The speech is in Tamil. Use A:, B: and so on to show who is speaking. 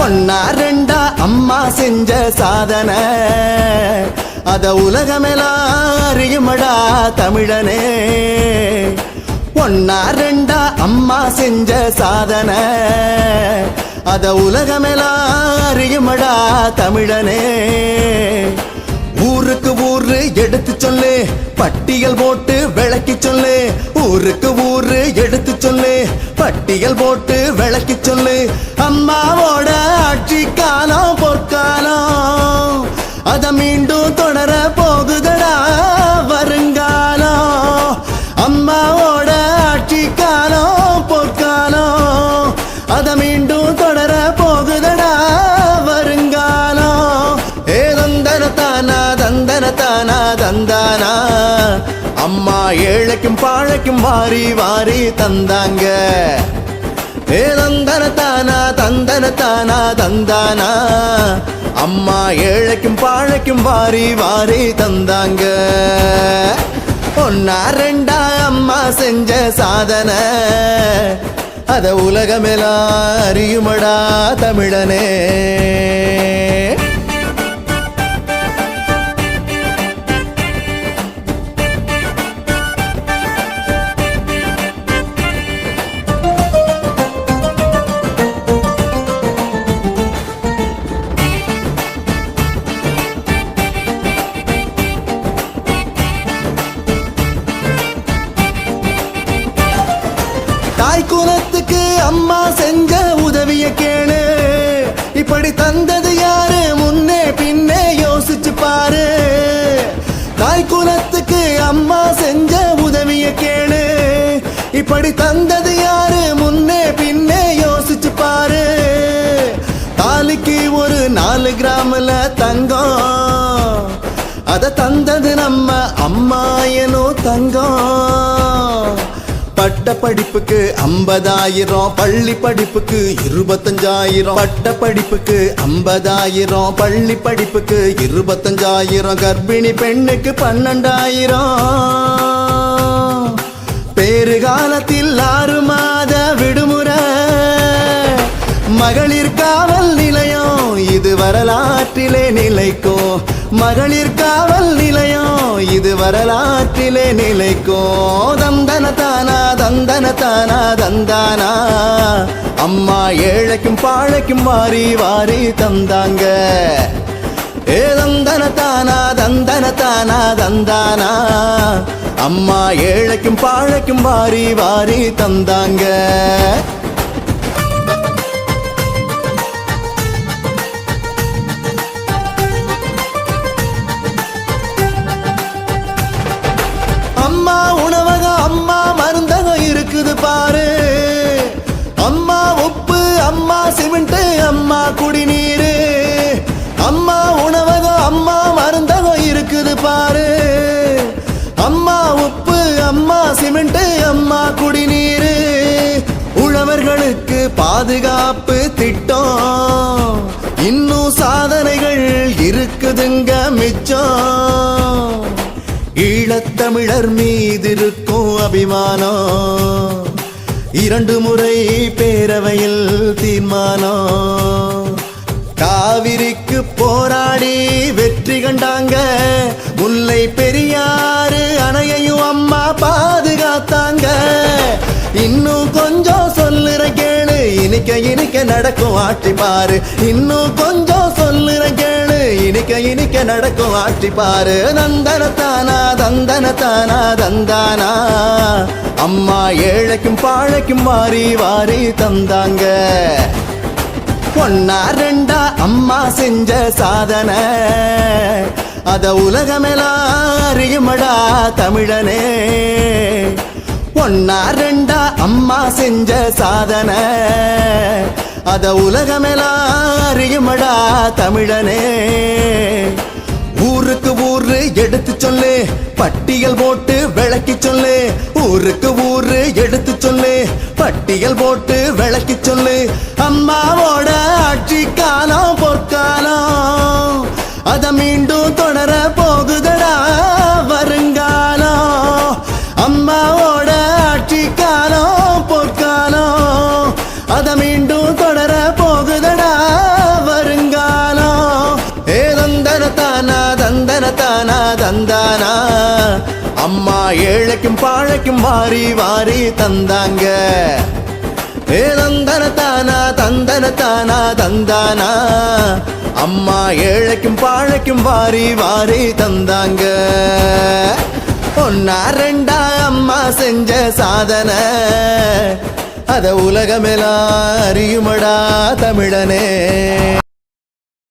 A: ஒன்னா ரெண்டா அம்மா செஞ்ச சாதனை அத உலகமெல்லாம் அறியுமடா தமிழனே. ஒன்னா ரெண்டா அம்மா செஞ்ச சாதனை அத உலகமெல்லாம் அறியுமடா தமிழனே. ஊருக்கு ஊரு எடுத்து சொல்லு, பட்டியல் போட்டு விளக்கி சொல்லு. ஊருக்கு ஊரு எடுத்து சொல்லு, பட்டியல் போட்டு விளக்கி சொல்லு. அம்மாவோட ஆட்சி காலம் பொற்காலம் அத மீண்டும் தொடர போகுதடா வருங்காலம். அம்மாவோட ஆட்சி காலம் பொற்காலம் அத மீண்டும் தொடர போகுதடா வருங்காலம். ஏ தந்தன தானா தந்தன தானா தந்தானா அம்மா ஏழைக்கும் பாழைக்கும் வாரி வாரி தந்தாங்க. ஏ தந்தன தானா தந்தன தானா தந்தானா அம்மா ஏழைக்கும் பாழைக்கும் வாரி வாரி தந்தாங்க. ஒன்னா ரெண்டா அம்மா செஞ்ச சாதனை அத உலகமெல்லாம் அறியுமடா தமிழனே. தாய் குலத்துக்கு அம்மா செஞ்ச உதவிய கேளு, இப்படி தந்தது யாரு முன்னே பின்னே யோசிச்சு பாரு. தாய் குலத்துக்கு அம்மா செஞ்ச உதவிய கேளு, இப்படி தந்தது யாரு முன்னே பின்னே யோசிச்சு பாரு. தாலிக்கு ஒரு 4 கிராம்ல தங்கம் அத தந்தது நம்ம அம்மா எனோ தங்கம். பட்ட படிப்புக்கு 50,000, பள்ளி படிப்புக்கு 25,000. பட்ட படிப்புக்கு 50,000, பள்ளி படிப்புக்கு 25,000. கர்ப்பிணி பெண்ணுக்கு 12,000. பேறு காலத்தில் 6 மாத விடுமுறை. மகளிர் காவல் நிலையம் இது வரலாற்றிலே நிலைக்கும். மகளிர் காவல் நிலையம் இது வரலாற்றிலே நிலைக்கும். தந்தன தானா தந்தன தானா தந்தானா அம்மா ஏழைக்கும் பாழைக்கும் வாரி வாரி தந்தாங்க. ஏ தந்தன தானா தந்தன தானா தந்தானா அம்மா ஏழைக்கும் பாழைக்கும் வாரி வாரி தந்தாங்க. அம்மா உணவகம் அம்மா மருந்தகம் இருக்குது பாரு. அம்மா உப்பு அம்மா சிமெண்ட் அம்மா குடிநீர். அம்மா உணவகம் அம்மா மருந்தகம் இருக்குது பாரு. அம்மா உப்பு அம்மா சிமெண்ட் அம்மா குடிநீர். உழவர்களுக்கு பாதுகாப்பு திட்டம் இன்னும் சாதனைகள் இருக்குதுங்க மிச்சம். ஈழத்தமிழர் மீதிருக்கும் அபிமானம் 2 முறை பேரவையில் தீர்மானம். காவிரிக்கு போராடி வெற்றி கண்டாங்க. முல்லை பெரியாறு அணையையும் அம்மா பாதுகாத்தாங்க. இன்னும் கொஞ்சம் சொல்லுற கேளு, இனிக்க இனிக்க நடக்கும் ஆட்சி பாரு. இன்னும் கொஞ்சம் சொல்லுற கேளு, இனிக்க இனிக்க நடக்கும் ஆட்சி பாரு. தந்தன தானா தந்தன தானா தந்தானா அம்மா ஏழைக்கும் பாழைக்கும் வாரி வாரி தந்தாங்க. ஒன்னா ரெண்டா அம்மா செஞ்ச சாதனை அத உலகமெல்லாம் அறியுமடா தமிழனே. ஒன்னா ரெண்டா அம்மா செஞ்ச சாதனை அத உலகமெல்லாம் அறியுமடா தமிழனே. ஊருக்கு ஊரு எடுத்து சொல்லு, பட்டியல் போட்டு விளக்கி சொல்லு. ஊருக்கு ஊரு எடுத்து சொல்லு, பட்டியல் போட்டு விளக்கி சொல்லு. அம்மாவோட ஆட்சி காலம் பொற்காலம் அத மீண்டும் தொடர போகுதடா வருங்காலம். அம்மாவோட ஆட்சி காலம் பொற்காலம் அத மீண்டும் தொடர போகுதடா தந்தானா அம்மா ஏழைக்கும் பாழைக்கும் வாரி வாரி தந்தாங்க ஏ தந்தனத்தானா தந்தனத்தானா தந்தானா அம்மா ஏழைக்கும் பாழைக்கும் வாரி வாரி தந்தாங்க ஒன்னா ரெண்டா அம்மா செஞ்ச சாதனை அத உலகமெல்லாம் அறியுமடா தமிழனே